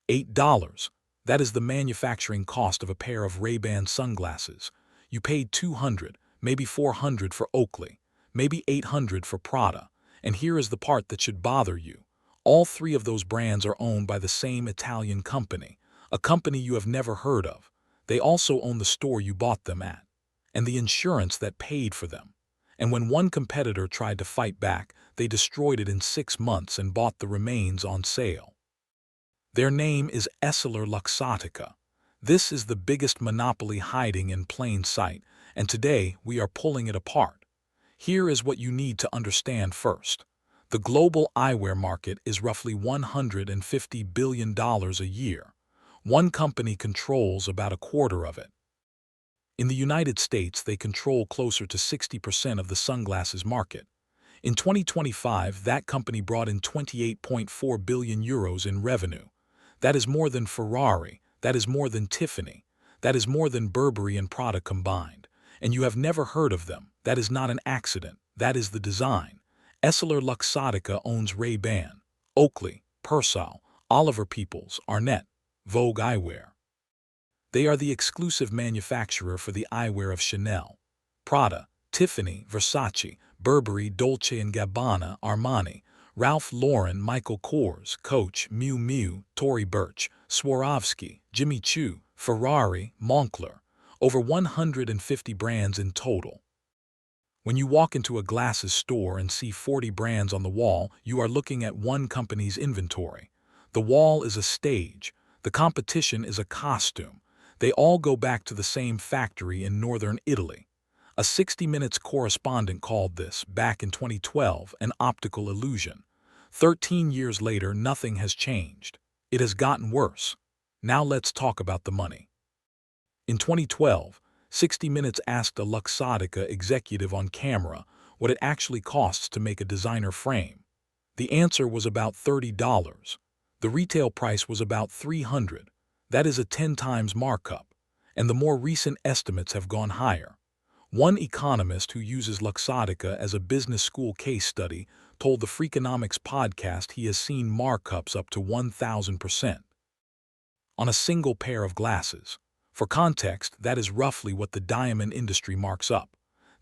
$8. That is the manufacturing cost of a pair of Ray-Ban sunglasses. You paid $200, maybe $400 for Oakley, maybe $800 for Prada. And here is the part that should bother you. All three of those brands are owned by the same Italian company, a company you have never heard of. They also own the store you bought them at, and the insurance that paid for them. And when one competitor tried to fight back, they destroyed it in 6 months and bought the remains on sale. Their name is EssilorLuxottica. This is the biggest monopoly hiding in plain sight, and today we are pulling it apart. Here is what you need to understand first. The global eyewear market is roughly $150 billion a year. One company controls about a quarter of it. In the United States, they control closer to 60% of the sunglasses market. In 2025, that company brought in 28.4 billion euros in revenue. That is more than Ferrari, that is more than Tiffany, that is more than Burberry and Prada combined. And you have never heard of them. That is not an accident. That is the design. EssilorLuxottica owns Ray-Ban, Oakley, Persol, Oliver Peoples, Arnett, Vogue Eyewear. They are the exclusive manufacturer for the eyewear of Chanel, Prada, Tiffany, Versace, Burberry, Dolce & Gabbana, Armani, Ralph Lauren, Michael Kors, Coach, Miu Miu, Tory Burch, Swarovski, Jimmy Choo, Ferrari, Moncler. Over 150 brands in total. When you walk into a glasses store and see 40 brands on the wall, you are looking at one company's inventory. The wall is a stage. The competition is a costume. They all go back to the same factory in northern Italy. A 60 Minutes correspondent called this, back in 2012, an optical illusion. 13 years later, nothing has changed. It has gotten worse. Now let's talk about the money. In 2012, 60 Minutes asked a Luxottica executive on camera what it actually costs to make a designer frame. The answer was about $30. The retail price was about $300. That is a 10 times markup, and the more recent estimates have gone higher. One economist who uses Luxottica as a business school case study told the Freakonomics podcast he has seen markups up to 1,000% on a single pair of glasses. For context, that is roughly what the diamond industry marks up.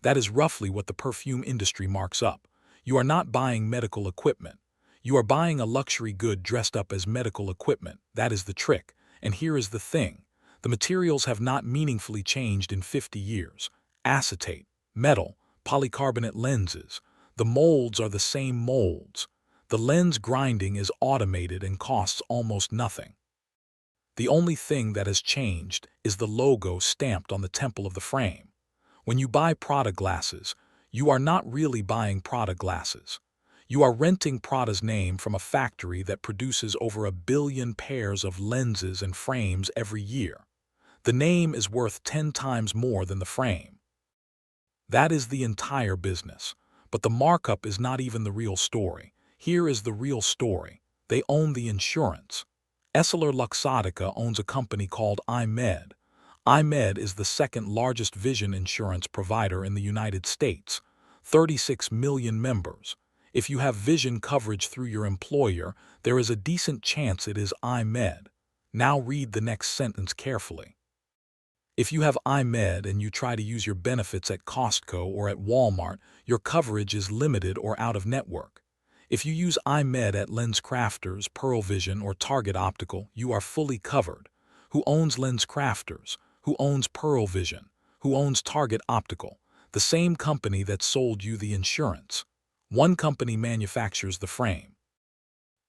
That is roughly what the perfume industry marks up. You are not buying medical equipment. You are buying a luxury good dressed up as medical equipment. That is the trick. And here is the thing. The materials have not meaningfully changed in 50 years. Acetate, metal, polycarbonate lenses. The molds are the same molds. The lens grinding is automated and costs almost nothing. The only thing that has changed is the logo stamped on the temple of the frame. When you buy Prada glasses, you are not really buying Prada glasses. You are renting Prada's name from a factory that produces over 1 billion pairs of lenses and frames every year. The name is worth 10 times more than the frame. That is the entire business. But the markup is not even the real story. Here is the real story. They own the insurance. EssilorLuxottica owns a company called EyeMed. EyeMed is the second largest vision insurance provider in the United States. 36 million members. If you have vision coverage through your employer, there is a decent chance it is EyeMed. Now read the next sentence carefully. If you have EyeMed and you try to use your benefits at Costco or at Walmart, your coverage is limited or out of network. If you use EyeMed at LensCrafters, Pearl Vision, or Target Optical, you are fully covered. Who owns LensCrafters? Who owns Pearl Vision? Who owns Target Optical? The same company that sold you the insurance. One company manufactures the frame.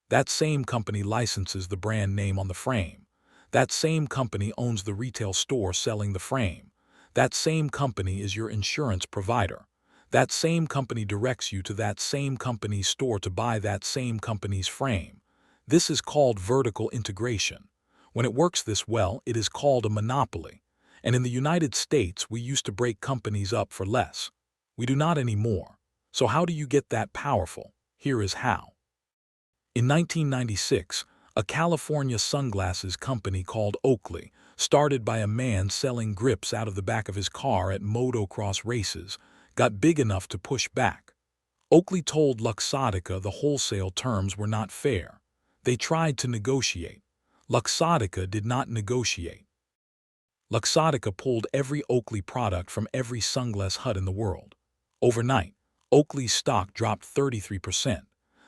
That same company licenses the brand name on the frame. That same company owns the retail store selling the frame. That same company is your insurance provider. That same company directs you to that same company's store to buy that same company's frame. This is called vertical integration. When it works this well, it is called a monopoly. And in the United States, we used to break companies up for less. We do not anymore. So how do you get that powerful? Here is how. In 1996, a California sunglasses company called Oakley, started by a man selling grips out of the back of his car at motocross races, got big enough to push back. Oakley told Luxottica the wholesale terms were not fair. They tried to negotiate. Luxottica did not negotiate. Luxottica pulled every Oakley product from every sunglass hut in the world. Overnight, Oakley's stock dropped 33%.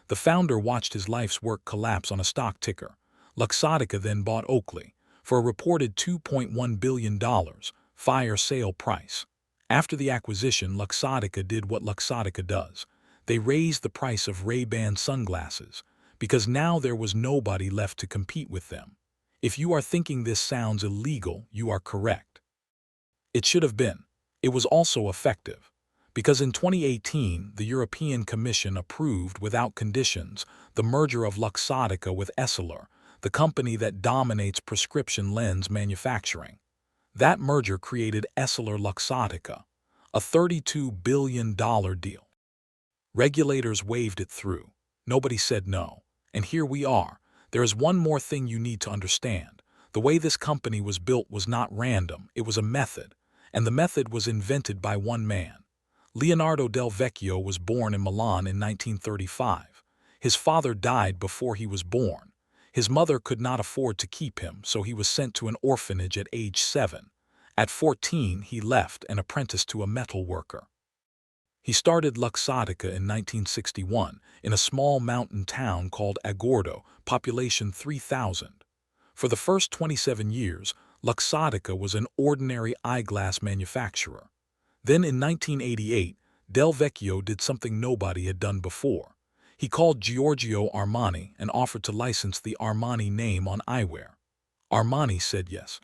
The founder watched his life's work collapse on a stock ticker. Luxottica then bought Oakley for a reported $2.1 billion fire sale price. After the acquisition, Luxottica did what Luxottica does. They raised the price of Ray-Ban sunglasses because now there was nobody left to compete with them. If you are thinking this sounds illegal, you are correct. It should have been. It was also effective, because in 2018, the European Commission approved without conditions the merger of Luxottica with Essilor, the company that dominates prescription lens manufacturing. That merger created EssilorLuxottica, a $32 billion deal. Regulators waved it through. Nobody said no. And here we are. There is one more thing you need to understand. The way this company was built was not random, it was a method. And the method was invented by one man. Leonardo Del Vecchio was born in Milan in 1935. His father died before he was born. His mother could not afford to keep him, so he was sent to an orphanage at age 7. At 14, he left and apprenticed to a metal worker. He started Luxottica in 1961 in a small mountain town called Agordo, population 3,000. For the first 27 years, Luxottica was an ordinary eyeglass manufacturer. Then in 1988, Del Vecchio did something nobody had done before. He called Giorgio Armani and offered to license the Armani name on eyewear. Armani said yes.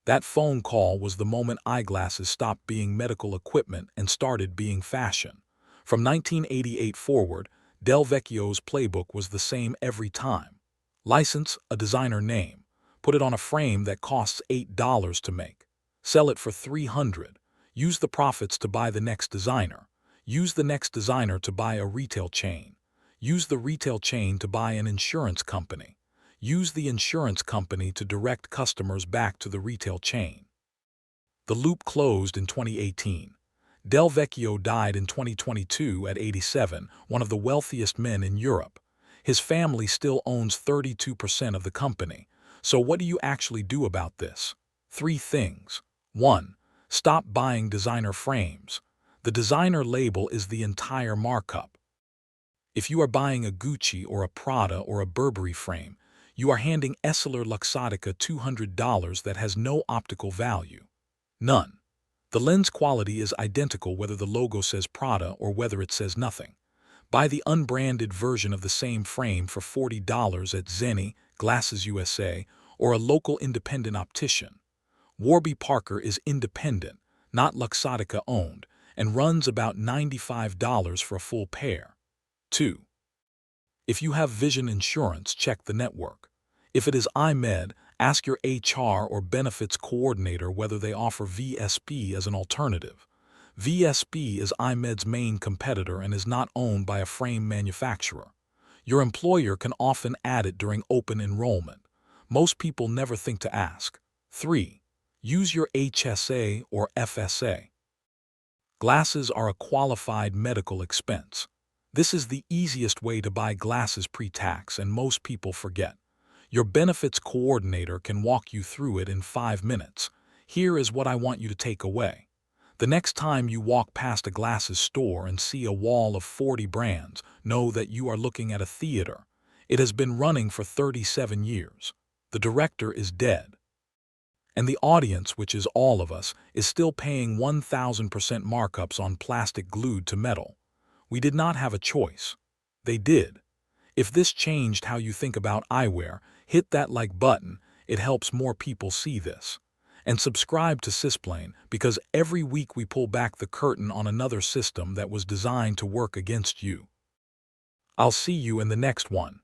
That phone call was the moment eyeglasses stopped being medical equipment and started being fashion. From 1988 forward, Del Vecchio's playbook was the same every time. License a designer name. Put it on a frame that costs $8 to make. Sell it for $300. Use the profits to buy the next designer. Use the next designer to buy a retail chain. Use the retail chain to buy an insurance company. Use the insurance company to direct customers back to the retail chain. The loop closed in 2018. Del Vecchio died in 2022 at 87, one of the wealthiest men in Europe. His family still owns 32% of the company. So what do you actually do about this? 3 things. 1. Stop buying designer frames. The designer label is the entire markup. If you are buying a Gucci or a Prada or a Burberry frame, you are handing EssilorLuxottica $200 that has no optical value. None. The lens quality is identical whether the logo says Prada or whether it says nothing. Buy the unbranded version of the same frame for $40 at Zenni, Glasses USA, or a local independent optician. Warby Parker is independent, not Luxottica owned, and runs about $95 for a full pair. 2. If you have vision insurance, check the network. If it is EyeMed, ask your HR or benefits coordinator whether they offer VSP as an alternative. VSP is EyeMed's main competitor and is not owned by a frame manufacturer. Your employer can often add it during open enrollment. Most people never think to ask. 3. Use your HSA or FSA. Glasses are a qualified medical expense. This is the easiest way to buy glasses pre-tax, and most people forget. Your benefits coordinator can walk you through it in 5 minutes. Here is what I want you to take away. The next time you walk past a glasses store and see a wall of 40 brands, know that you are looking at a theater. It has been running for 37 years. The director is dead. And the audience, which is all of us, is still paying 1,000% markups on plastic glued to metal. We did not have a choice. They did. If this changed how you think about eyewear, hit that like button. It helps more people see this. And subscribe to Sysplain, because every week we pull back the curtain on another system that was designed to work against you. I'll see you in the next one.